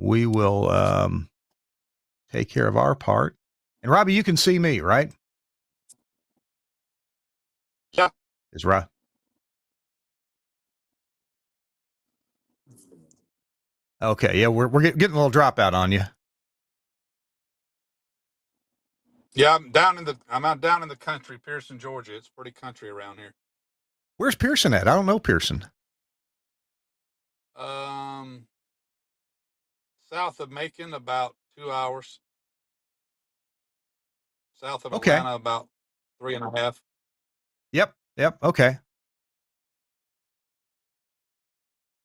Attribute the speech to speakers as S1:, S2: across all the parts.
S1: we will take care of our part. And Robbie, you can see me, right?
S2: Yeah.
S1: Is right. Okay, yeah, we're getting a little dropout on you.
S2: Yeah, I'm out down in the country, Pearson, Georgia. It's pretty country around here.
S1: Where's Pearson at? I don't know Pearson.
S2: South of Macon, about 2 hours. South of
S1: Okay.
S2: Atlanta, about 3.5.
S1: Yep. Okay.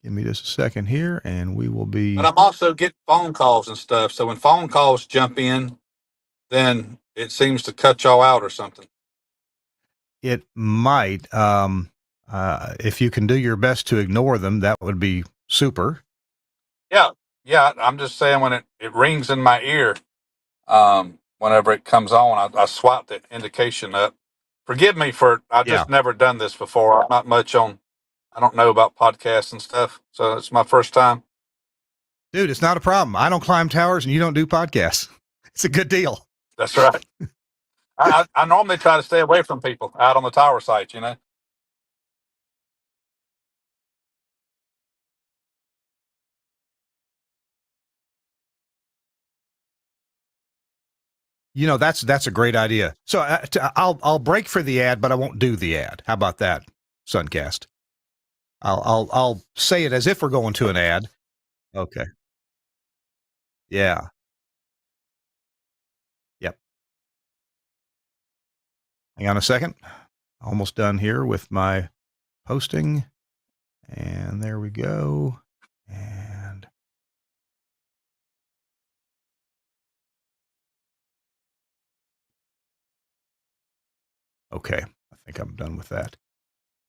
S1: Give me just a second here, and we will be.
S2: But I'm also getting phone calls and stuff. So when phone calls jump in, then it seems to cut y'all out or something.
S1: It might. If you can do your best to ignore them, that would be super.
S2: Yeah. I'm just saying when it rings in my ear, whenever it comes on, I swipe the indication up. Forgive me for I've just never done this before. I'm not much on. I don't know about podcasts and stuff, so it's my first time.
S1: Dude, it's not a problem. I don't climb towers, and you don't do podcasts. It's a good deal.
S2: That's right. I normally try to stay away from people out on the tower sites, you know.
S1: You know, that's a great idea. So I'll break for the ad, but I won't do the ad. How about that, Suncast? I'll say it as if we're going to an ad. Okay. Yeah. Yep. Hang on a second. Almost done here with my posting. And there we go. And okay. I think I'm done with that.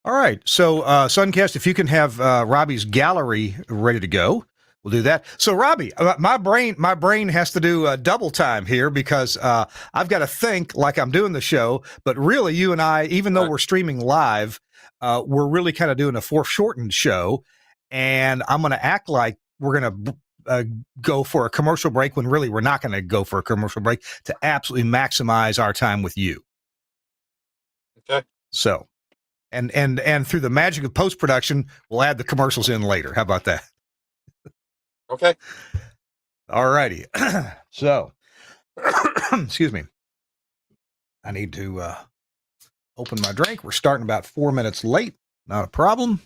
S1: All right. So, Suncast, if you can have Robbie's gallery ready to go, we'll do that. So, Robbie, my brain has to do double time here because I've got to think like I'm doing the show. But really, you and I, even though we're streaming live, we're really kind of doing a foreshortened show. And I'm going to act like we're going to go for a commercial break when really we're not going to go for a commercial break to absolutely maximize our time with you.
S2: Okay.
S1: So. And through the magic of post-production, we'll add the commercials in later. How about that?
S2: Okay.
S1: All righty. So, excuse me. I need to open my drink. We're starting about 4 minutes late. Not a problem.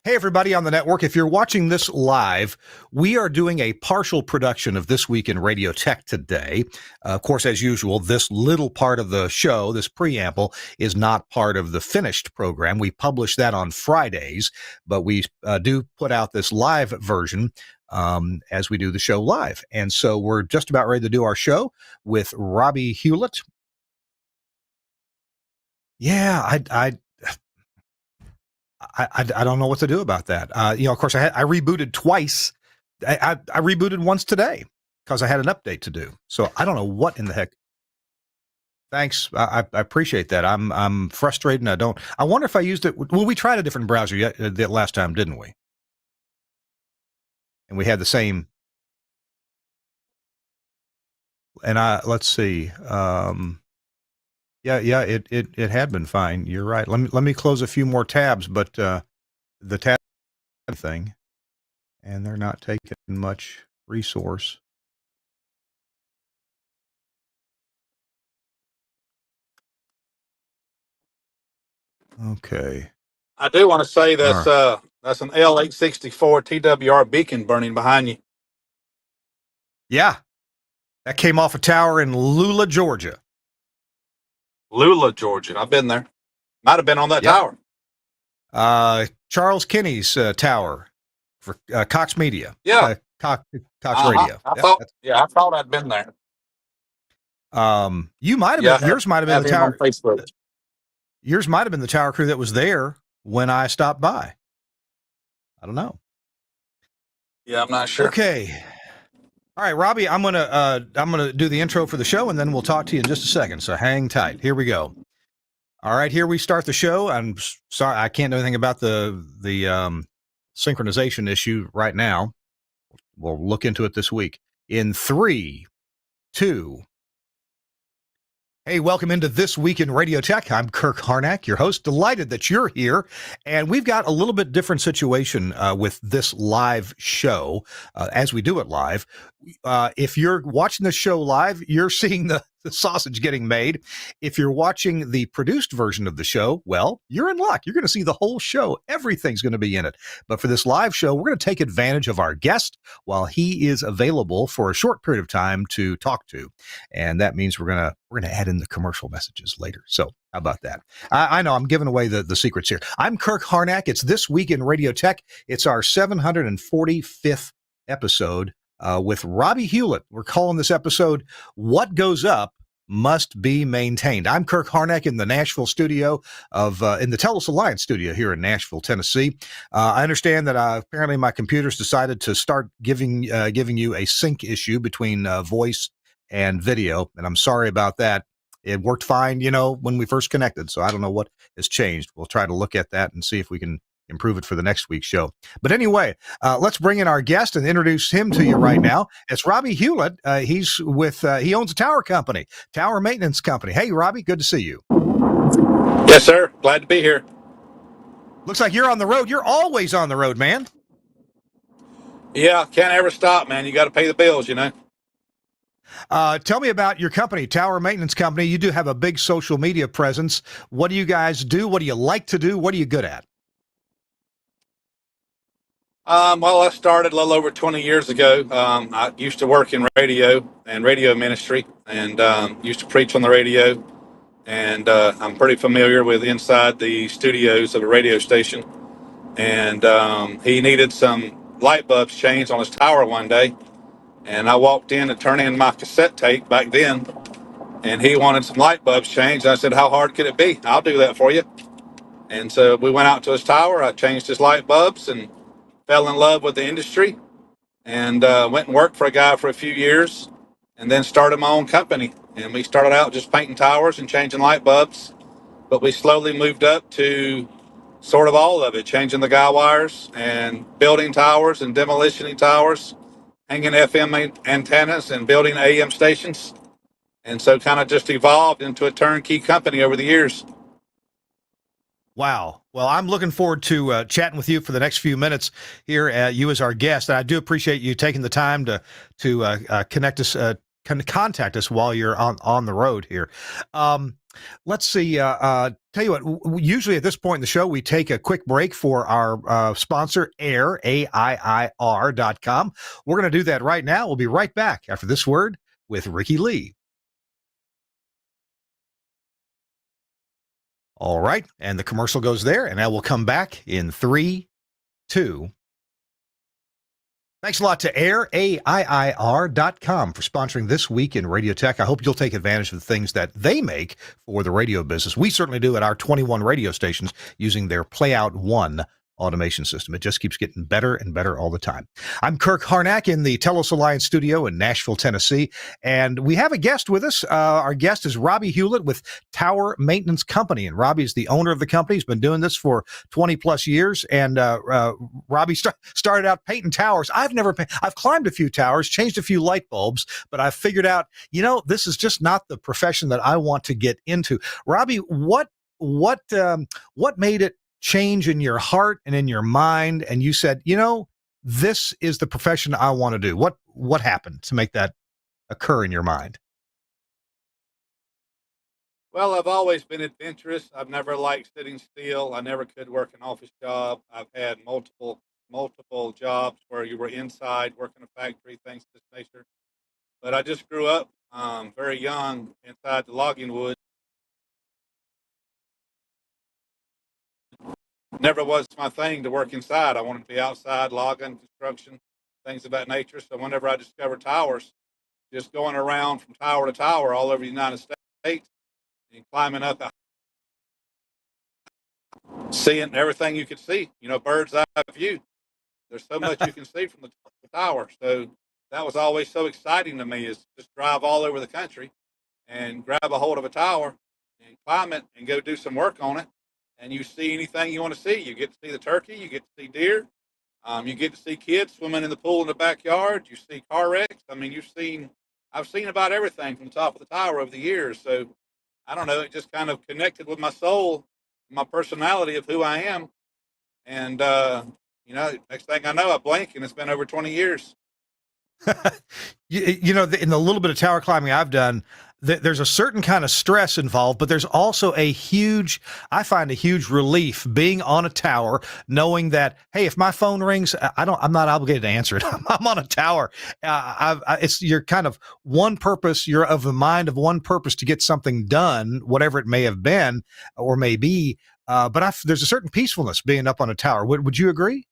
S1: Hey, everybody on the network. If you're watching this live, we are doing a partial production of This Week in Radio Tech today. Of course, as usual, this little part of the show, this preamble, is not part of the finished program. We publish that on Fridays, but we do put out this live version as we do the show live. And so we're just about ready to do our show with Robbie Hewlett. Yeah, I don't know what to do about that. Of course, I rebooted twice. I rebooted once today because I had an update to do. So I don't know what in the heck. Thanks. I appreciate that. I'm frustrated and I wonder if I used it. Well, we tried a different browser the last time, didn't we? And we had the same. And let's see. Yeah, it had been fine. You're right. Let me close a few more tabs, but the tab thing, and they're not taking much resource. Okay.
S2: I do want to say that's an L864 TWiRT beacon burning behind you.
S1: Yeah, that came off a tower in Lula, Georgia.
S2: Lula, Georgia. I've been there. Might have been on that tower.
S1: Charles Kinney's tower for Cox Media.
S2: Yeah.
S1: Cox Radio.
S2: I thought I'd been there.
S1: You might have been. Yours might have been the tower.
S2: Facebook.
S1: Yours might have been the tower crew that was there when I stopped by. I don't know.
S2: Yeah, I'm not sure.
S1: Okay. All right, Robbie, I'm gonna do the intro for the show, and then we'll talk to you in just a second. So hang tight. Here we go. All right, here we start the show. I'm sorry I can't do anything about the synchronization issue right now. We'll look into it this week. In 3, 2. Hey, welcome into This Week in Radio Tech. I'm Kirk Harnack, your host. Delighted that you're here. And we've got a little bit different situation with this live show as we do it live. If you're watching the show live, you're seeing the sausage getting made. If you're watching the produced version of the show, well, you're in luck. You're going to see the whole show. Everything's going to be in it. But for this live show, we're going to take advantage of our guest while he is available for a short period of time to talk to. And that means we're going to add in the commercial messages later. So how about that? I know I'm giving away the secrets here. I'm Kirk Harnack. It's This Week in Radio Tech. It's our 745th episode with Robbie Hewlett. We're calling this episode What Goes Up Must Be Maintained. I'm Kirk Harnack in the Nashville studio in the TELUS Alliance studio here in Nashville, Tennessee. I understand that apparently my computer's decided to start giving you a sync issue between voice and video, and I'm sorry about that. It worked fine, when we first connected, so I don't know what has changed. We'll try to look at that and see if we can improve it for the next week's show. But anyway, let's bring in our guest and introduce him to you right now. It's Robbie Hewlett. He's with, he owns a tower company, tower maintenance company. Hey, Robbie, good to see you.
S2: Yes, sir. Glad to be here.
S1: Looks like you're on the road. You're always on the road, man.
S2: Yeah, can't ever stop, man. You got to pay the bills,
S1: Tell me about your company, Tower Maintenance Company. You do have a big social media presence. What do you guys do? What do you like to do? What are you good at?
S2: Well, I started a little over 20 years ago. I used to work in radio and radio ministry and used to preach on the radio. And I'm pretty familiar with inside the studios of a radio station. And he needed some light bulbs changed on his tower one day. And I walked in to turn in my cassette tape back then. And he wanted some light bulbs changed. I said, how hard could it be? I'll do that for you. And so we went out to his tower. I changed his light bulbs and fell in love with the industry and went and worked for a guy for a few years and then started my own company. And we started out just painting towers and changing light bulbs, but we slowly moved up to sort of all of it, changing the guy wires and building towers and demolitioning towers, hanging FM antennas and building AM stations. And so kind of just evolved into a turnkey company over the years.
S1: Wow. Well, I'm looking forward to chatting with you for the next few minutes here. You as our guest, and I do appreciate you taking the time to connect us, contact us while you're on the road here. Let's see. Tell you what. Usually at this point in the show, we take a quick break for our sponsor, Air AIIR.com. We're going to do that right now. We'll be right back after this word with Ricky Lee. All right. And the commercial goes there, and I will come back in 3, 2. Thanks a lot to Air AIIR.com for sponsoring This Week in Radio Tech. I hope you'll take advantage of the things that they make for the radio business. We certainly do at our 21 radio stations using their Playout One automation system. It just keeps getting better and better all the time. I'm Kirk Harnack in the TELUS Alliance studio in Nashville, Tennessee, and we have a guest with us. Our guest is Robbie Hewlett with Tower Maintenance Company, and Robbie is the owner of the company. He's been doing this for 20 plus years, and Robbie started out painting towers. I've climbed a few towers, changed a few light bulbs, but I've figured out, this is just not the profession that I want to get into. Robbie, what made it change in your heart and in your mind, and you said, this is the profession I want to do? What happened to make that occur in your mind?
S2: Well, I've always been adventurous. I've never liked sitting still. I never could work an office job. I've had multiple jobs where you were inside working a factory, things of this nature. But I just grew up very young inside the logging wood. Never was my thing to work inside. I wanted to be outside logging, construction, things of that nature. So whenever I discovered towers, just going around from tower to tower all over the United States and climbing up, seeing everything you could see, bird's eye view. There's so much you can see from the tower. So that was always so exciting to me, is just drive all over the country and grab a hold of a tower and climb it and go do some work on it. And you see anything you want to see. You get to see the turkey, you get to see deer, You get to see kids swimming in the pool in the backyard. You see car wrecks. I mean, I've seen about everything from the top of the tower over the years. So I don't know. It just kind of connected with my soul, my personality of who I am. And, next thing I know, I blink and it's been over 20 years.
S1: In the little bit of tower climbing I've done, there's a certain kind of stress involved, but there's also I find a huge relief being on a tower, knowing that, hey, if my phone rings, I'm not obligated to answer it. I'm on a tower. You're kind of one purpose. You're of the mind of one purpose to get something done, whatever it may have been or may be. But there's a certain peacefulness being up on a tower. Would you agree?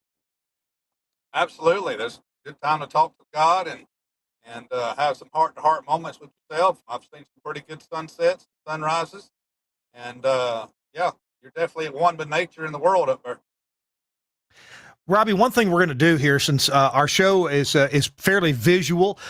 S2: Absolutely. There's a good time to talk to God and have some heart to heart moments with yourself. I've seen some pretty good sunsets, sunrises, and yeah, you're definitely at one with nature in the world up there.
S1: Robbie, one thing we're going to do here, since our show is fairly visual,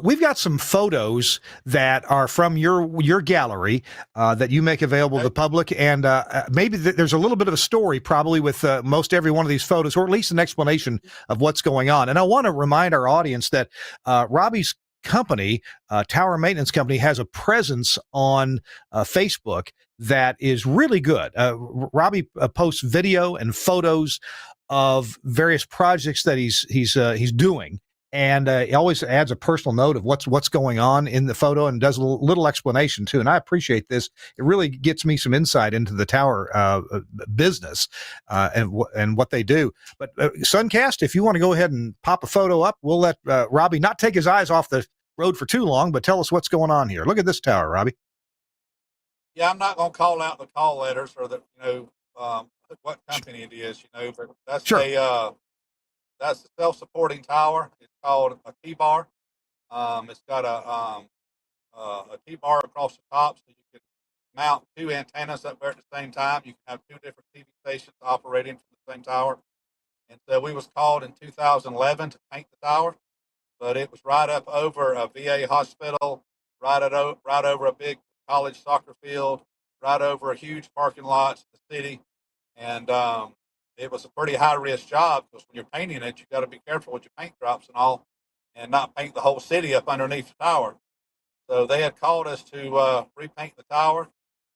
S1: we've got some photos that are from your gallery that you make available to the public, and maybe there's a little bit of a story, probably with most every one of these photos, or at least an explanation of what's going on. And I want to remind our audience that Robbie's company, Tower Maintenance Company, has a presence on Facebook that is really good. Robbie posts video and photos of various projects that he's doing, and he always adds a personal note of what's going on in the photo and does a little explanation too. And I appreciate this. It really gets me some insight into the tower business and what they do. But Suncast, if you want to go ahead and pop a photo up, we'll let Robbie not take his eyes off the road for too long, but tell us what's going on here. Look at this tower, Robbie.
S2: Yeah, I'm not going to call out the call letters or what company it is, but that's
S1: Sure.
S2: That's a self-supporting tower. It's called a T-bar. It's got a T-bar across the top, so you can mount two antennas up there at the same time. You can have two different TV stations operating from the same tower. And so we was called in 2011 to paint the tower, but it was right up over a VA hospital, right over a big college soccer field, right over a huge parking lot in the city, and it was a pretty high risk job because when you're painting it, you got to be careful with your paint drops and all, and not paint the whole city up underneath the tower. So they had called us to repaint the tower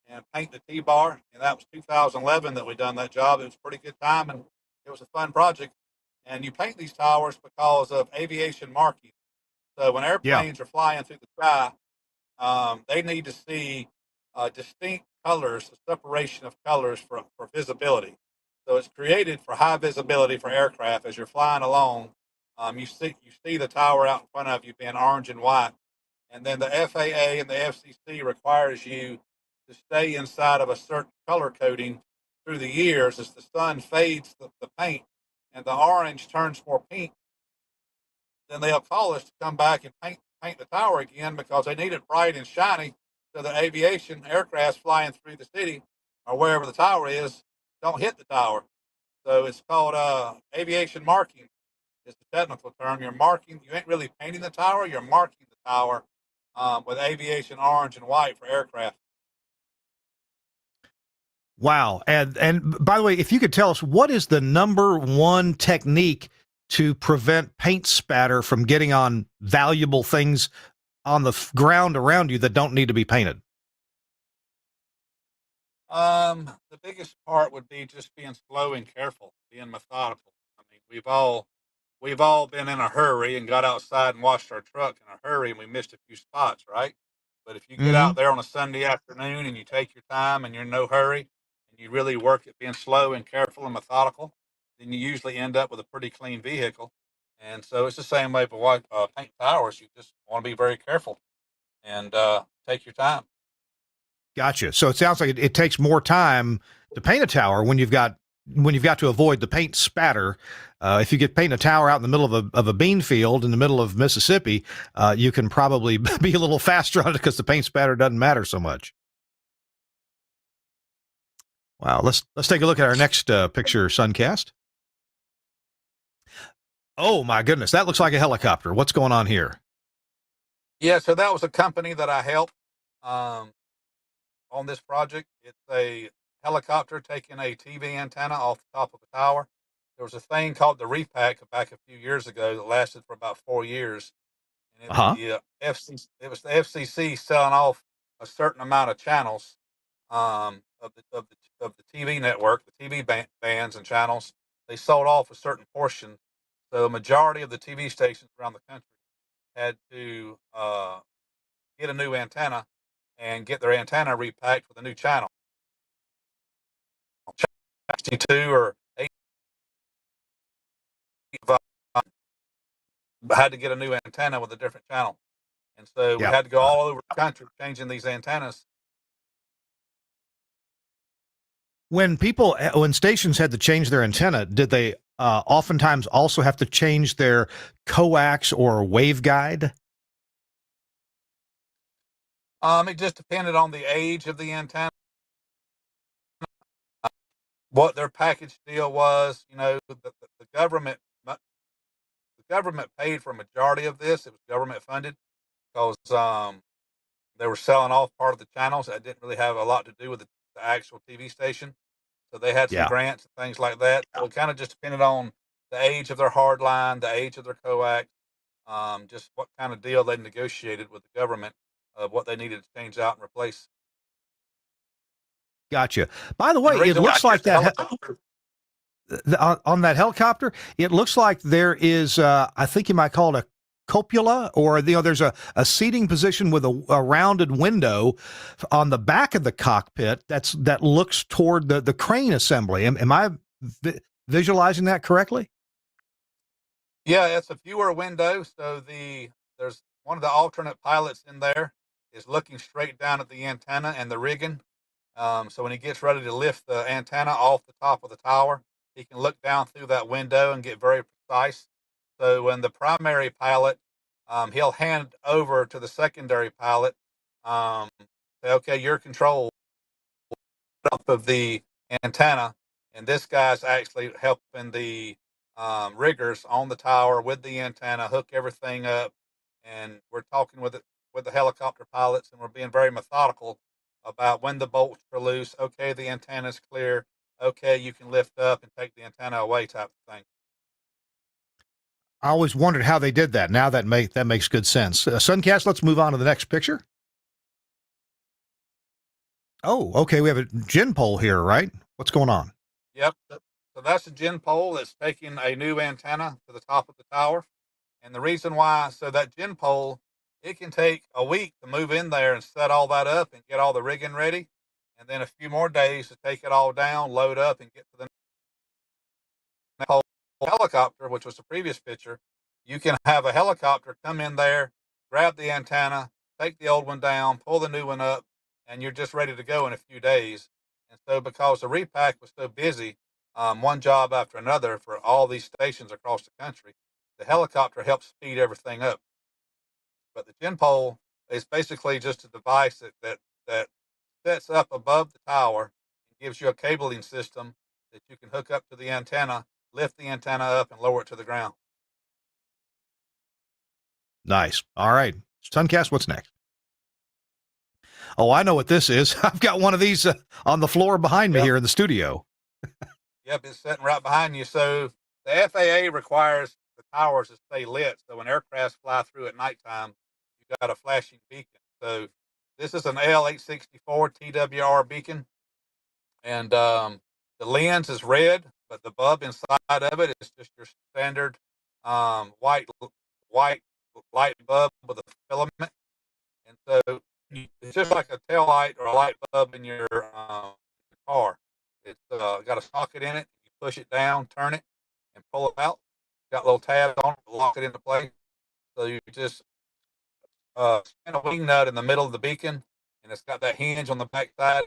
S2: and paint the T-bar, and that was 2011 that we done that job. It was a pretty good time, and it was a fun project. And you paint these towers because of aviation marking. So when airplanes are flying through the sky, they need to see distinct colors, a separation of colors for visibility. So it's created for high visibility for aircraft as you're flying along. You see the tower out in front of you being orange and white, and then the FAA and the FCC requires you to stay inside of a certain color coding through the years as the sun fades the paint and the orange turns more pink. Then they'll call us to come back and paint the tower again because they need it bright and shiny so the aviation aircraft flying through the city or wherever the tower is don't hit the tower. So it's called aviation marking is the technical term. You're marking, you ain't really painting the tower, you're marking the tower with aviation orange and white for aircraft.
S1: Wow. And by the way, if you could tell us, what is the number one technique to prevent paint spatter from getting on valuable things on the ground around you that don't need to be painted?
S2: The biggest part would be just being slow and careful, being methodical. I mean, we've all been in a hurry and got outside and washed our truck in a hurry and we missed a few spots, right? But if you get
S1: Mm-hmm.
S2: out there on a Sunday afternoon and you take your time and you're in no hurry and you really work at being slow and careful and methodical, then you usually end up with a pretty clean vehicle. And so it's the same way for paint towers. You just want to be very careful and take your time.
S1: Gotcha. So it sounds like it takes more time to paint a tower when you've got to avoid the paint spatter. If you get paint a tower out in the middle of a bean field in the middle of Mississippi, you can probably be a little faster on it because the paint spatter doesn't matter so much. Wow. Let's take a look at our next picture, Suncast. Oh my goodness, that looks like a helicopter. What's going on here?
S2: Yeah, so that was a company that I helped um, on this project. It's a helicopter taking a TV antenna off the top of a tower there was a thing called the repack back a few years ago that lasted for about 4 years, and it was
S1: Uh-huh.
S2: the FCC selling off a certain amount of channels of the TV network, the TV bands and channels. They sold off a certain portion, so a majority of the TV stations around the country had to get a new antenna and get their antenna repacked with a new channel, 62 or 8, had to get a new antenna with a different channel. And so we
S1: Yeah.
S2: had to go all over the country changing these antennas.
S1: When stations had to change their antenna, did they oftentimes also have to change their coax or waveguide?
S2: It just depended on the age of the antenna, what their package deal was. The government paid for a majority of this. It was government funded because they were selling off part of the channels that didn't really have a lot to do with the actual TV station. So they had some
S1: Yeah.
S2: grants and things like that. So it kind of just depended on the age of their hard line, the age of their coax, just what kind of deal they negotiated with the government of what they needed to change out and replace.
S1: Gotcha. By the
S2: And
S1: way,
S2: the
S1: it
S2: reason why
S1: looks like that on that helicopter, it looks like there is, I think you might call it a cupola, or there's a seating position with a rounded window on the back of the cockpit that looks toward the crane assembly. Am I visualizing that correctly?
S2: Yeah, it's a viewer window. So there's one of the alternate pilots in there is looking straight down at the antenna and the rigging. So when he gets ready to lift the antenna off the top of the tower, he can look down through that window and get very precise. So when the primary pilot, he'll hand over to the secondary pilot, say, okay, your control up of the antenna, and this guy's actually helping the riggers on the tower with the antenna hook everything up, and we're talking with the helicopter pilots, and we're being very methodical about when the bolts are loose. Okay, the antenna's clear. Okay, you can lift up and take the antenna away, type of thing.
S1: I always wondered how they did that. Now that makes good sense. Suncast, let's move on to the next picture. Oh, okay. We have a gin pole here, right? What's going on?
S2: Yep. So that's a gin pole that's taking a new antenna to the top of the tower. And the reason why, so that gin pole, it can take a week to move in there and set all that up and get all the rigging ready. And then a few more days to take it all down, load up, and get to the next helicopter, which was the previous picture. You can have a helicopter come in there, grab the antenna, take the old one down, pull the new one up, and you're just ready to go in a few days. And so, because the repack was so busy, one job after another for all these stations across the country, the helicopter helps speed everything up. But the gin pole is basically just a device that sets up above the tower and gives you a cabling system that you can hook up to the antenna, lift the antenna up, and lower it to the ground.
S1: Nice. All right. Suncast, what's next? Oh, I know what this is. I've got one of these on the floor behind me
S2: Yep.
S1: here in the studio.
S2: Yep, it's sitting right behind you. So the FAA requires the towers to stay lit. So when aircrafts fly through at nighttime, you got a flashing beacon. So this is an L864 TWR beacon, and the lens is red, but the bulb inside of it is just your standard white light bulb with a filament. And so it's just like a tail light or a light bulb in your car. It's got a socket in it. You push it down, turn it, and pull it out. Got little tabs on it to lock it into place. So you just spin a wing nut in the middle of the beacon, and it's got that hinge on the back side.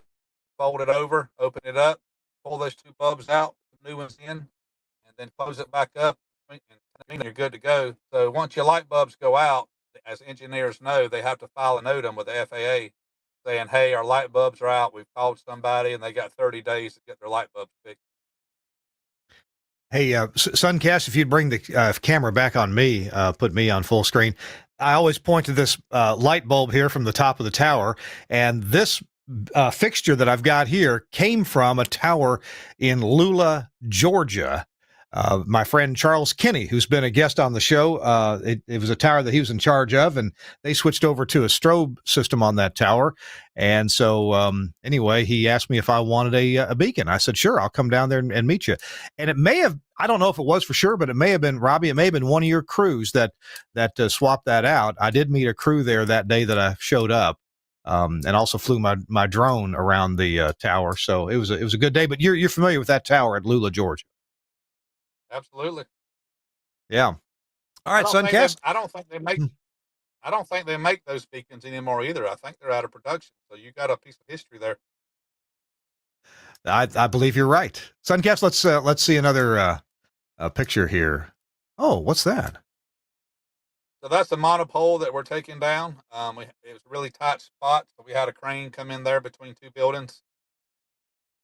S2: Fold it over, open it up, pull those two bulbs out, put new ones in, and then close it back up, and you're good to go. So once your light bulbs go out, as engineers know, they have to file a NOTAM with the FAA saying, hey, our light bulbs are out. We've called somebody, and they got 30 days to get their light bulbs fixed.
S1: Hey, Suncast, if you'd bring the camera back on me, put me on full screen. I always point to this light bulb here from the top of the tower, and this fixture that I've got here came from a tower in Lula, Georgia. My friend Charles Kinney, who's been a guest on the show, it was a tower that he was in charge of, and they switched over to a strobe system on that tower. And so, anyway, he asked me if I wanted a beacon. I said, sure, I'll come down there and meet you. And it may have, I don't know if it was for sure, but it may have been, Robbie, it may have been one of your crews that swapped that out. I did meet a crew there that day that I showed up. And also flew my drone around the tower, so it was a good day. But you're familiar with that tower at Lula, Georgia?
S2: Absolutely.
S1: Yeah. All
S2: I
S1: right,
S2: don't think they.
S1: Suncast.
S2: I don't think they make.
S1: Hmm.
S2: I don't think they make those beacons anymore either. I think they're out of production. So you got a piece of history there.
S1: I believe you're right. Suncast. Let's see another picture here. Oh, what's that?
S2: So that's the monopole that we're taking down. It was a really tight spot, so we had a crane come in there between two buildings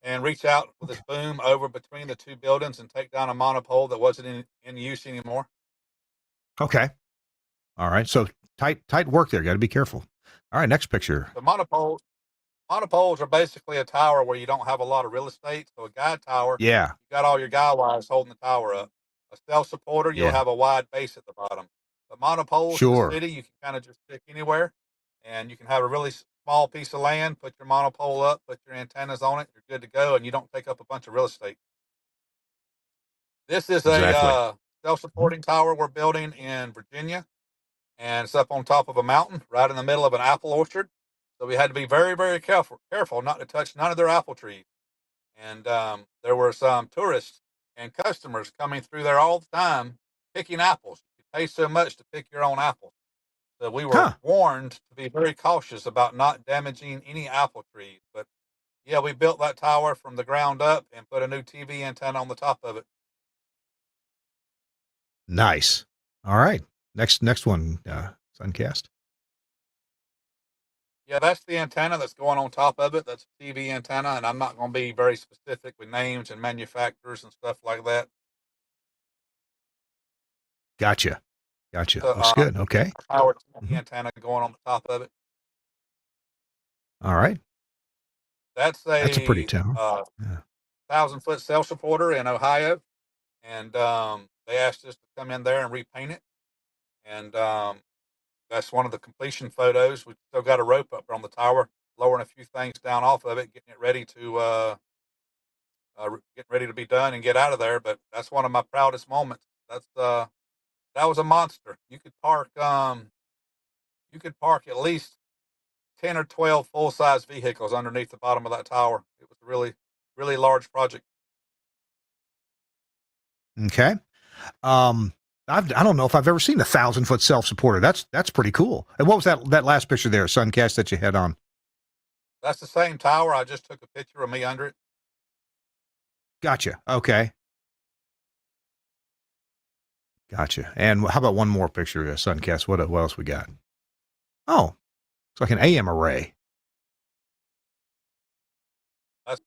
S2: and reach out with
S1: Okay.
S2: this boom over between the two buildings and take down a monopole that wasn't in use anymore.
S1: Okay. All right. So tight work there. Got to be careful. All right. Next picture.
S2: The monopoles are basically a tower where you don't have a lot of real estate. So a guide tower,
S1: Yeah.
S2: you got all your guy wires holding the tower up. A self supporter, you'll
S1: Yeah.
S2: have a wide base at the bottom. But monopoles in the
S1: Sure.
S2: city, you can kind of just stick anywhere, and you can have a really small piece of land, put your monopole up, put your antennas on it, you're good to go, and you don't take up a bunch of real estate. This is a
S1: Exactly.
S2: self supporting tower we're building in Virginia, and it's up on top of a mountain right in the middle of an apple orchard. So we had to be very, very careful not to touch none of their apple trees. And there were some tourists and customers coming through there all the time picking apples. You pay so much to pick your own apples. So we were
S1: Huh.
S2: warned to be very cautious about not damaging any apple trees. But yeah, we built that tower from the ground up and put a new TV antenna on the top of it.
S1: Nice. All right. Next one. Suncast.
S2: Yeah, that's the antenna that's going on top of it. That's a TV antenna, and I'm not going to be very specific with names and manufacturers and stuff like that.
S1: Gotcha. Gotcha.
S2: So,
S1: Looks good. Okay.
S2: power TV
S1: Hmm.
S2: antenna going on the top of it.
S1: All right.
S2: That's
S1: That's a pretty
S2: a
S1: tower. Yeah.
S2: 1,000-foot cell supporter in Ohio, and they asked us to come in there and repaint it. And that's one of the completion photos. We still got a rope up on the tower, lowering a few things down off of it, getting it ready to getting ready to be done and get out of there. But that's one of my proudest moments. That was a monster. You could park at least 10 or 12 full size vehicles underneath the bottom of that tower. It was a really, really large project.
S1: Okay. Um, I don't know if I've ever seen 1,000-foot self-supporter. That's pretty cool. And what was that last picture there, Suncast, that you had on?
S2: That's the same tower. I just took a picture of me under it.
S1: Gotcha. Okay. Gotcha. And how about one more picture, Suncast? What else we got? Oh, it's like an AM array.
S2: That's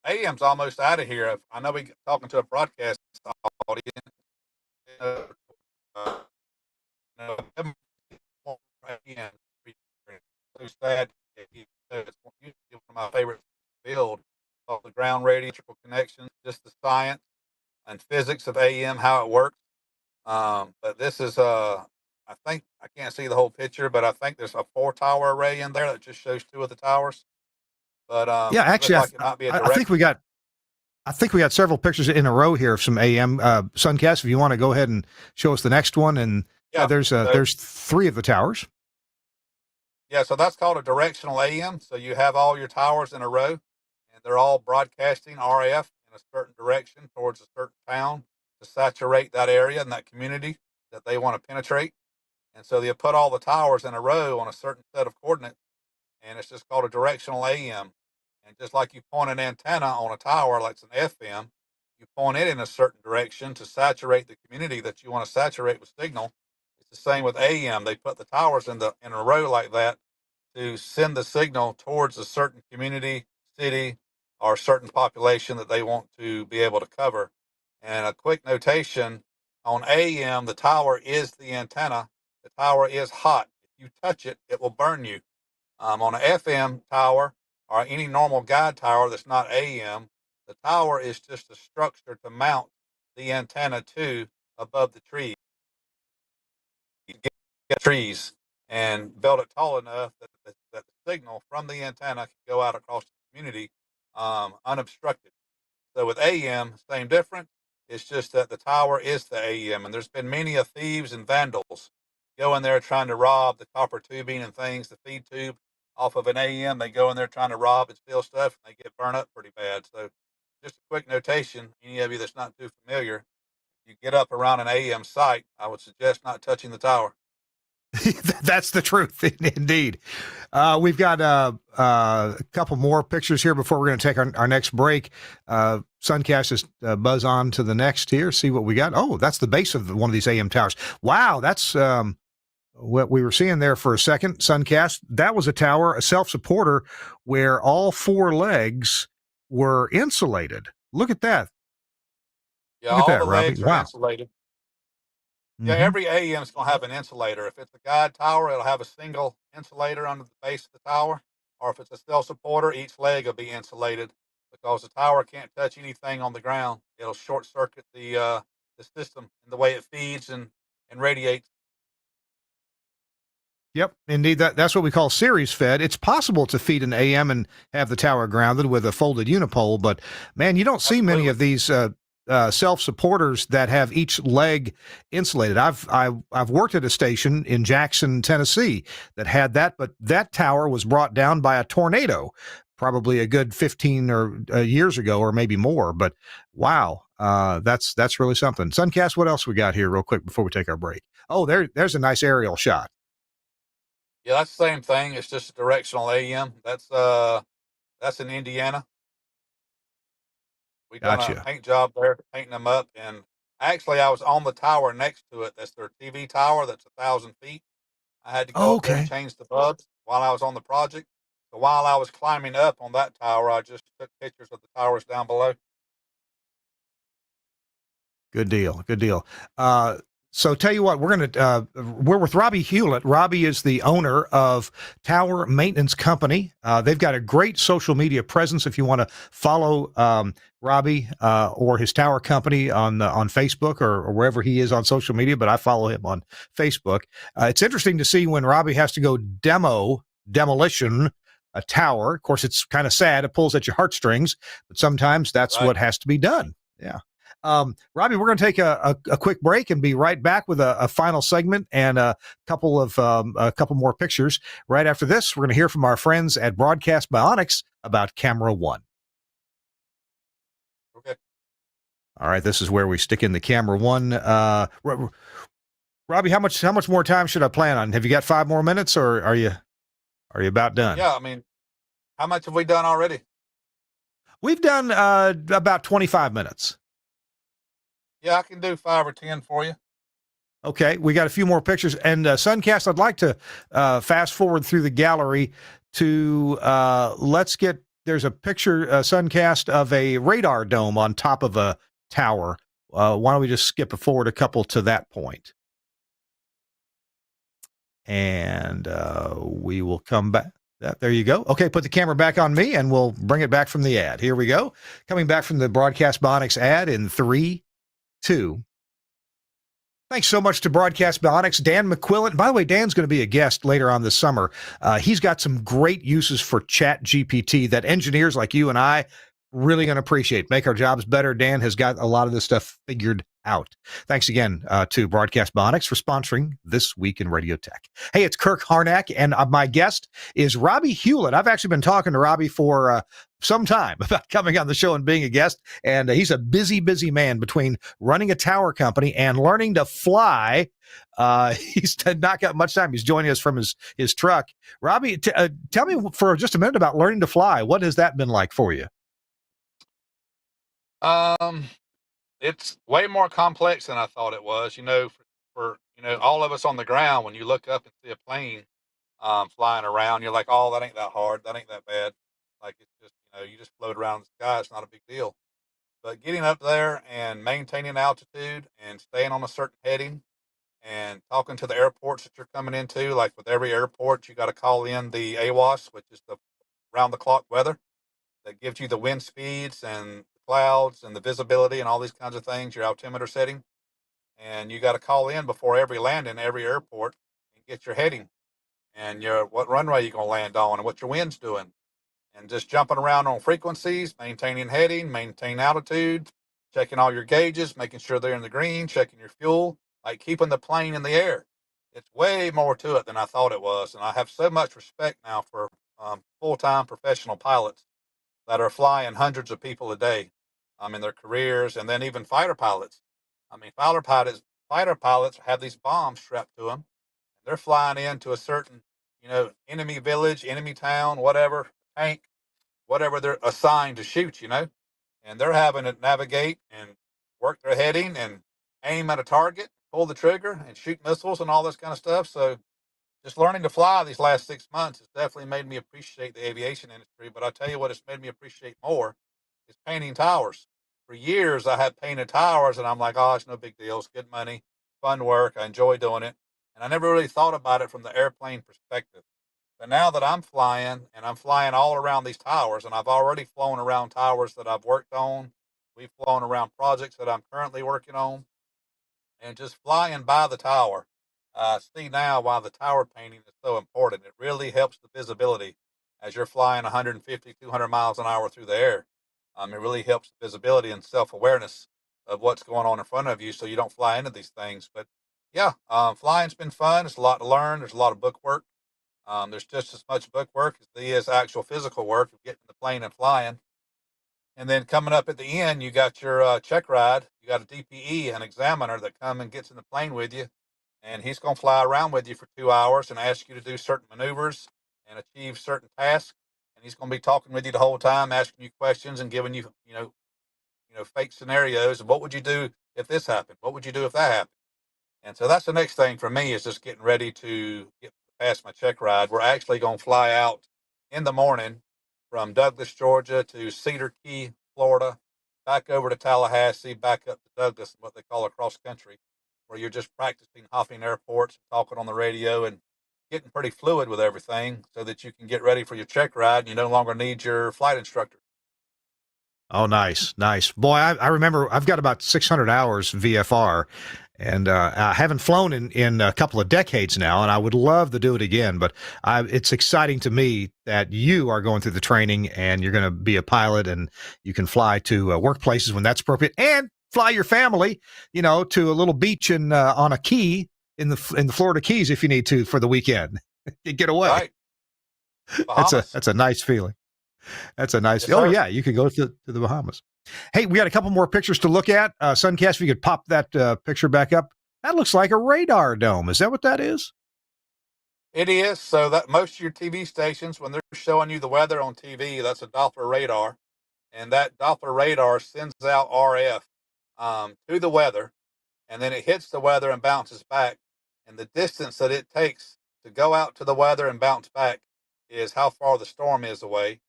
S2: AM's almost out of here. I know we talking to a broadcast audience. Uh, AM. So sad. It's usually one of my favorite field. Called the ground radio electrical connection, just the science and physics of AM, how it works. But this is I think I can't see the whole picture, but I think there's a 4 tower array in there that just shows 2 of the towers. But
S1: Yeah,
S2: it looks
S1: actually,
S2: like it might be a
S1: I think
S2: direct.
S1: we got several pictures in a row here of some AM Suncast. If you want to go ahead and show us the next one, and yeah,
S2: Yeah. So
S1: there's 3 of the towers.
S2: yeah, so that's called a directional AM. So you have all your towers in a row, and they're all broadcasting RF in a certain direction towards a certain town to saturate that area and that community that they want to penetrate. And so you put all the towers in a row on a certain set of coordinates, and it's just called a directional AM. And just like you point an antenna on a tower, like it's an FM, you point it in a certain direction to saturate the community that you want to saturate with signal. It's the same with AM. They put the towers in a row like that to send the signal towards a certain community, city, or certain population that they want to be able to cover. And a quick notation on AM, the tower is the antenna. The tower is hot. If you touch it, it will burn you. On an FM tower or any normal guide tower that's not AM, the tower is just a structure to mount the antenna to above the trees, get trees, and build it tall enough that the signal from the antenna can go out across the community unobstructed. So with AM, same difference. It's just that the tower is the AM, and there's been many of thieves and vandals go in there trying to rob the copper tubing and things, the feed tube off of an AM. They go in there trying to rob and steal stuff, and they get burned up pretty bad. So just a quick notation, any of you that's not too familiar, you get up around an AM site, I would suggest not touching the tower.
S1: That's the truth, indeed. We've got a couple more pictures here before we're going to take our next break. Suncast is buzz on to the next here, see what we got. Oh, that's the base of one of these AM towers. Wow, that's what we were seeing there for a second. Suncast, that was a tower, a self-supporter, where all four legs were insulated. Look at that.
S2: Yeah,
S1: Look at
S2: all
S1: that,
S2: the
S1: Robbie.
S2: legs are
S1: Wow.
S2: insulated. Yeah,
S1: Mm-hmm.
S2: every AM is going to have an insulator. If it's a guide tower, it'll have a single insulator under the base of the tower. Or if it's a cell supporter, each leg will be insulated because the tower can't touch anything on the ground. It'll short circuit the system and the way it feeds and radiates.
S1: Yep, indeed. That's what we call series fed. It's possible to feed an AM and have the tower grounded with a folded unipole, but man, you don't see many
S2: Absolutely.
S1: of these self supporters that have each leg insulated. I've worked at a station in Jackson, Tennessee, that had that, but that tower was brought down by a tornado, probably a good 15 or years ago, or maybe more. But wow, that's really something. Suncast, what else we got here, real quick, before we take our break? Oh, there's a nice aerial shot.
S2: Yeah, that's the same thing. It's just a directional AM. That's in Indiana. We done a
S1: Gotcha.
S2: paint job there, painting them up, and actually I was on the tower next to it. That's their TV tower. That's 1,000 feet. I had to go up there and
S1: Okay.
S2: change the bulbs while I was on the project. So while I was climbing up on that tower, I just took pictures of the towers down below.
S1: Good deal. Good deal. So tell you what, we're with Robbie Hewlett. Robbie is the owner of Tower Maintenance Company. They've got a great social media presence. If you want to follow Robbie or his tower company on Facebook or wherever he is on social media, but I follow him on Facebook. It's interesting to see when Robbie has to go demolition a tower. Of course, it's kind of sad. It pulls at your heartstrings, but sometimes that's
S2: Right.
S1: what has to be done. Yeah. Robbie, we're going to take a quick break and be right back with a final segment and a couple more pictures. Right after this, we're going to hear from our friends at Broadcast Bionics about Camera One.
S2: Okay.
S1: All right, this is where we stick in the Camera One. Robbie, how much more time should I plan on? Have you got 5 more minutes, or are you about done?
S2: Yeah. I mean, how much have we done already?
S1: We've done about 25 minutes.
S2: Yeah, I can do 5 or 10 for you.
S1: Okay, we got a few more pictures. And Suncast, I'd like to fast forward through the gallery to there's a picture, Suncast, of a radar dome on top of a tower. Why don't we just skip forward a couple to that point? And we will come back. There you go. Okay, put the camera back on me and we'll bring it back from the ad. Here we go. Coming back from the Broadcast Bionics ad in 3, 2. Thanks so much to Broadcast Bionics. Dan McQuillan. By the way, Dan's going to be a guest later on this summer. He's got some great uses for Chat GPT that engineers like you and I really going to appreciate. Make our jobs better. Dan has got a lot of this stuff figured out. Thanks again to Broadcast Bionics for sponsoring This Week in Radio Tech. Hey, it's Kirk Harnack, and my guest is Robbie Hewlett. I've actually been talking to Robbie for some time about coming on the show and being a guest, and he's a busy man between running a tower company and learning to fly. He's not got much time. He's joining us from his truck. Robbie, tell me for just a minute about learning to fly. What has that been like for you?
S2: It's way more complex than I thought it was. For all of us on the ground, when you look up and see a plane flying around, you're like, oh, that ain't that hard. That ain't that bad. Like it's just you just float around the sky. It's not a big deal. But getting up there and maintaining altitude and staying on a certain heading and talking to the airports that you're coming into, like with every airport, you got to call in the AWOS, which is the round the clock weather that gives you the wind speeds and clouds and the visibility and all these kinds of things, your altimeter setting. And you got to call in before every landing, every airport, and get your heading and your what runway you're going to land on and what your wind's doing. And just jumping around on frequencies, maintaining heading, maintain altitude, checking all your gauges, making sure they're in the green, checking your fuel, like keeping the plane in the air. It's way more to it than I thought it was. And I have so much respect now for full-time professional pilots that are flying hundreds of people a day in their careers, and then even fighter pilots. I mean, fighter pilots have these bombs strapped to them. They're flying into a certain, enemy village, enemy town, whatever, tank, whatever they're assigned to shoot, and they're having to navigate and work their heading and aim at a target, pull the trigger and shoot missiles and all this kind of stuff. So just learning to fly these last 6 months has definitely made me appreciate the aviation industry. But I tell you what, it's made me appreciate more is painting towers. For years, I had painted towers, and I'm like, oh, it's no big deal. It's good money, fun work. I enjoy doing it, and I never really thought about it from the airplane perspective. But now that I'm flying, and I'm flying all around these towers, and I've already flown around towers that I've worked on. We've flown around projects that I'm currently working on and just flying by the tower. I see now why the tower painting is so important. It really helps the visibility as you're flying 150, 200 miles an hour through the air. It really helps the visibility and self awareness of what's going on in front of you so you don't fly into these things. But yeah, flying's been fun. It's a lot to learn. There's a lot of book work. There's just as much book work as there is actual physical work of getting the plane and flying. And then coming up at the end, you got your check ride. You got a DPE, an examiner that come and gets in the plane with you, and he's going to fly around with you for 2 hours and ask you to do certain maneuvers and achieve certain tasks. And he's going to be talking with you the whole time, asking you questions and giving you, fake scenarios. And what would you do if this happened? What would you do if that happened? And so that's the next thing for me is just getting ready to get past my check ride. We're actually going to fly out in the morning from Douglas, Georgia to Cedar Key, Florida, back over to Tallahassee, back up to Douglas, what they call a cross country, where you're just practicing hopping airports, talking on the radio, and getting pretty fluid with everything so that you can get ready for your check ride and you no longer need your flight instructor.
S1: Oh, nice, nice. Boy, I remember I've got about 600 hours VFR, and I haven't flown in a couple of decades now, and I would love to do it again. But it's exciting to me that you are going through the training and you're going to be a pilot and you can fly to workplaces when that's appropriate and fly your family, to a little beach in on a key in the Florida Keys if you need to for the weekend. Get away.
S2: Right. Bahamas.
S1: That's a nice feeling. That's a nice.
S2: Yes,
S1: Oh
S2: sir.
S1: yeah, you could go to the Bahamas. Hey, we got a couple more pictures to look at. Suncast, if you could pop that picture back up. That looks like a radar dome. Is that what that is?
S2: It is. So that most of your TV stations, when they're showing you the weather on TV, that's a Doppler radar. And that Doppler radar sends out RF to the weather, and then it hits the weather and bounces back. And the distance that it takes to go out to the weather and bounce back is how far the storm is away.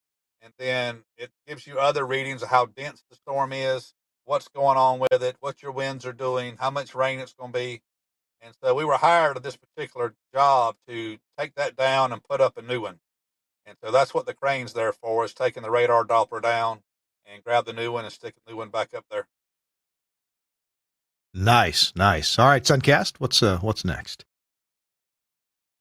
S2: And then it gives you other readings of how dense the storm is, what's going on with it, what your winds are doing, how much rain it's going to be. And so we were hired at this particular job to take that down and put up a new one. And so that's what the crane's there for, is taking the radar Doppler down and grab the new one and stick the new one back up there.
S1: Nice, nice. All right, Suncast, what's next?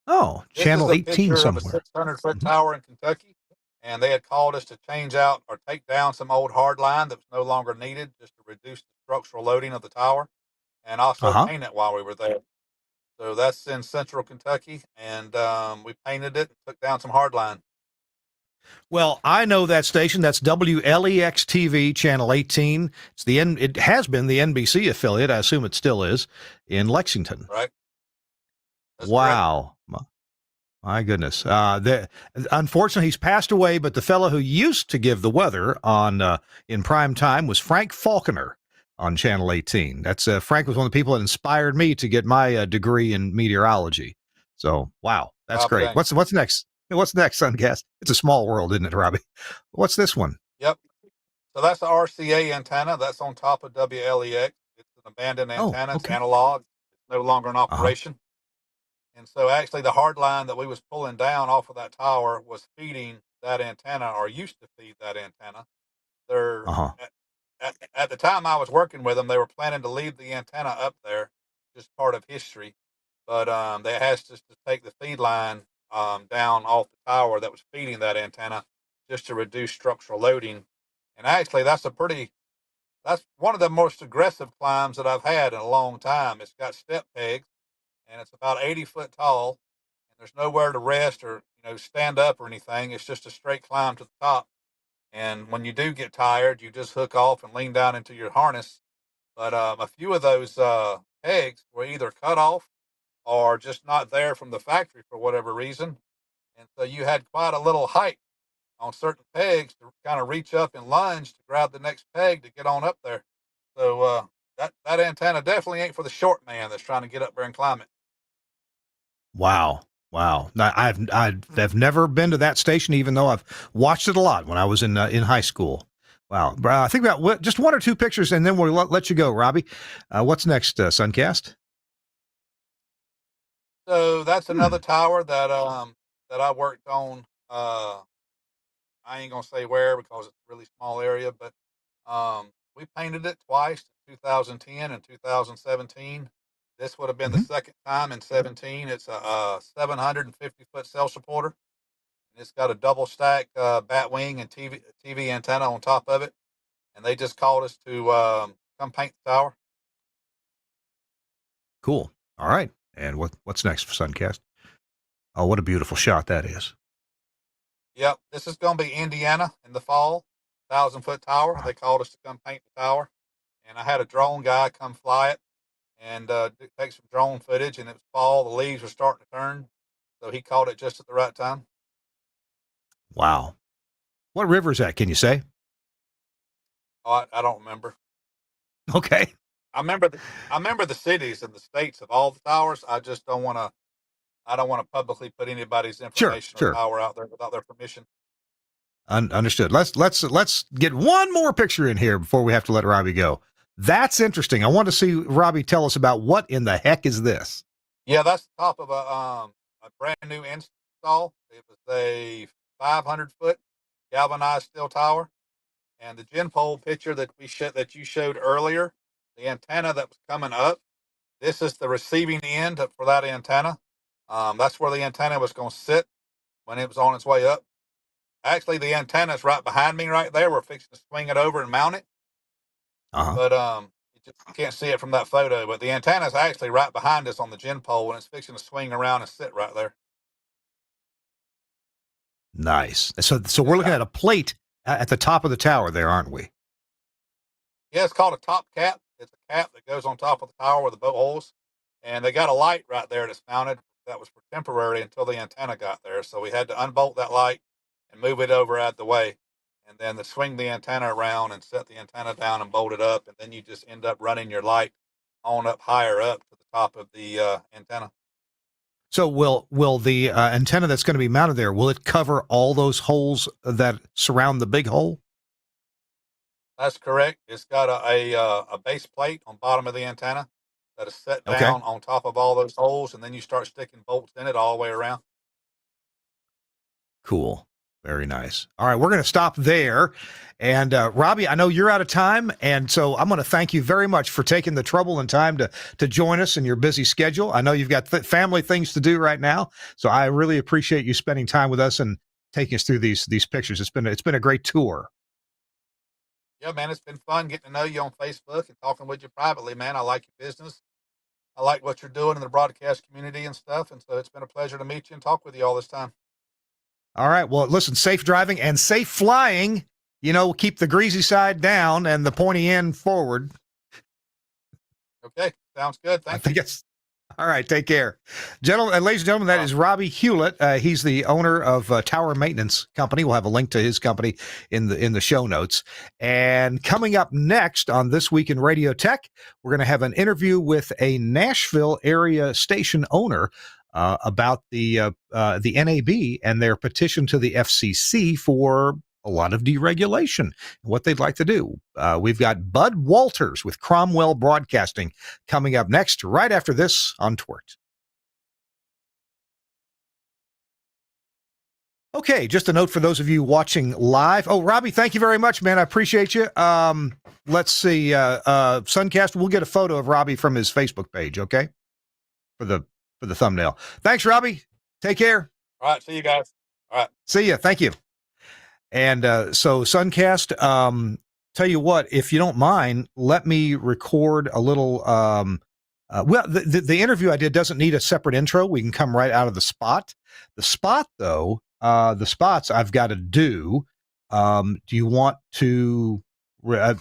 S1: Oh,
S2: This is
S1: channel
S2: a
S1: 18
S2: picture of a
S1: somewhere.
S2: 600-foot
S1: Mm-hmm.
S2: tower in Kentucky, and they had called us to change out or take down some old hard line that was no longer needed, just to reduce the structural loading of the tower, and
S1: Uh
S2: also
S1: huh.
S2: paint it while we were there. So that's in central Kentucky, and we painted it and took down some hard line.
S1: Well, I know that station. That's WLEX TV, channel 18. It has been the NBC affiliate. I assume it still is in Lexington.
S2: Right? That's correct.
S1: Wow. My goodness. Unfortunately, he's passed away, but the fellow who used to give the weather on in prime time was Frank Falconer on Channel 18. That's Frank was one of the people that inspired me to get my degree in meteorology. So, wow, that's
S2: Bob
S1: great.
S2: James.
S1: What's next? What's next, Suncast? It's a small world, isn't it, Robbie? What's this one?
S2: Yep. So that's the RCA antenna. That's on top of WLEX. It's an abandoned
S1: Oh,
S2: antenna. It's
S1: okay.
S2: analog. It's no longer in
S1: Uh-huh.
S2: operation. And so actually the hard line that we was pulling down off of that tower was feeding that antenna, or used to feed that antenna. They're
S1: Uh-huh.
S2: at the time I was working with them, they were planning to leave the antenna up there, just part of history. But they asked us to take the feed line down off the tower that was feeding that antenna, just to reduce structural loading. And actually, that's one of the most aggressive climbs that I've had in a long time. It's got step pegs, and it's about 80 foot tall, and there's nowhere to rest or stand up or anything. It's just a straight climb to the top. And when you do get tired, you just hook off and lean down into your harness. But a few of those pegs were either cut off or just not there from the factory for whatever reason. And so you had quite a little height on certain pegs to kind of reach up and lunge to grab the next peg to get on up there. So that antenna definitely ain't for the short man that's trying to get up there and climb it.
S1: Wow. Wow. Now, I've never been to that station, even though I've watched it a lot when I was in high school. Wow. I think about just one or two pictures, and then we'll let you go, Robbie. What's next, Suncast?
S2: So that's another tower that I worked on. I ain't gonna say where because it's a really small area, but we painted it twice, 2010 and 2017. This would have been the
S1: Mm-hmm.
S2: second time in 17. It's a 750-foot cell supporter. And it's got a double stack bat wing and TV antenna on top of it. And they just called us to come paint the tower.
S1: Cool. All right. And what's next for Suncast? Oh, what a beautiful shot that is.
S2: Yep, this is going to be Indiana in the fall, 1,000-foot tower. They called us to come paint the tower. And I had a drone guy come fly it and take some drone footage. And it was fall, the leaves were starting to turn. So he caught it just at the right time.
S1: Wow. What river is that? Can you say?
S2: Oh, I don't remember.
S1: Okay.
S2: I remember the cities and the states of all the towers. I just don't want to. I don't want to publicly put anybody's
S1: Sure.
S2: information or
S1: Sure.
S2: tower out there without their permission.
S1: Understood. Let's get one more picture in here before we have to let Robbie go. That's interesting. I want to see Robbie tell us about what in the heck is this.
S2: Yeah, that's the top of a brand new install. It was a 500-foot galvanized steel tower, and the gin pole picture that you showed earlier, the antenna that was coming up. This is the receiving end for that antenna. That's where the antenna was going to sit when it was on its way up. Actually, the antenna is right behind me right there. We're fixing to swing it over and mount it.
S1: Uh-huh.
S2: But you can't see it from that photo. But the antenna is actually right behind us on the gin pole, and it's fixing to swing around and sit right there.
S1: Nice. So we're looking at a plate at the top of the tower there, aren't we?
S2: Yeah, it's called a top cap. It's a cap that goes on top of the tower with the boat holes, and they got a light right there that's mounted. That was for temporary until the antenna got there. So we had to unbolt that light and move it over out the way, and then to swing the antenna around and set the antenna down and bolt it up, and then you just end up running your light on up higher up to the top of the antenna.
S1: So will the antenna that's going to be mounted there, will it cover all those holes that surround the big hole?
S2: That's correct. It's got a base plate on bottom of the antenna that is set
S1: Okay.
S2: down on top of all those holes, and then you start sticking bolts in it all the way around.
S1: Cool. Very nice. All right, we're going to stop there. And Robbie, I know you're out of time, and so I'm going to thank you very much for taking the trouble and time to join us in your busy schedule. I know you've got family things to do right now, so I really appreciate you spending time with us and taking us through these pictures. It's been a great tour.
S2: Yeah, man, it's been fun getting to know you on Facebook and talking with you privately, man. I like your business. I like what you're doing in the broadcast community and stuff, and so it's been a pleasure to meet you and talk with you all this time.
S1: All right. Well, listen, safe driving and safe flying. Keep the greasy side down and the pointy end forward.
S2: Okay, sounds good.
S1: I
S2: Thank
S1: think
S2: you.
S1: it's all right. Take care, gentlemen, ladies and gentlemen. That is Robbie Hewlett. He's the owner of Tower Maintenance Company. We'll have a link to his company in the show notes. And coming up next on This Week in Radio Tech, we're going to have an interview with a Nashville area station owner about the NAB and their petition to the FCC for a lot of deregulation, what they'd like to do. We've got Bud Walters with Cromwell Broadcasting coming up next, right after this on TWiRT. Okay, just a note for those of you watching live. Oh, Robbie, thank you very much, man. I appreciate you. Let's see. Suncast, we'll get a photo of Robbie from his Facebook page, okay? For the thumbnail. Thanks, Robbie. Take care.
S2: All right, see you guys. All right.
S1: See ya. Thank you. And so Suncast, tell you what, if you don't mind, let me record a little well, the interview I did doesn't need a separate intro. We can come right out of the spot. The spot, though, the spots I've got to do. Do you want to? Yeah,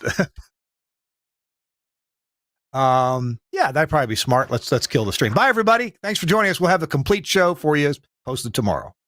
S1: that'd probably be smart. Let's kill the stream. Bye, everybody. Thanks for joining us. We'll have the complete show for you posted tomorrow.